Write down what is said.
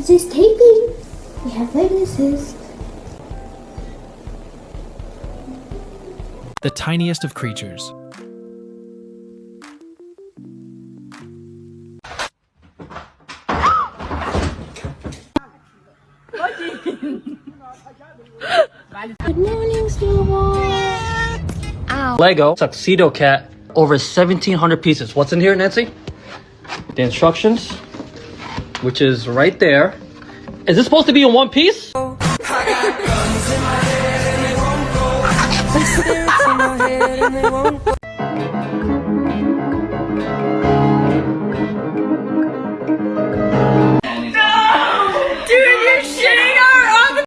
This is taping. We have witnesses. The tiniest of creatures. Good morning, Snowball. Ow. Lego Tuxedo Cat, over 1,700 pieces. What's in here, Nancy? The instructions, which is right there. Is this supposed to be in one piece?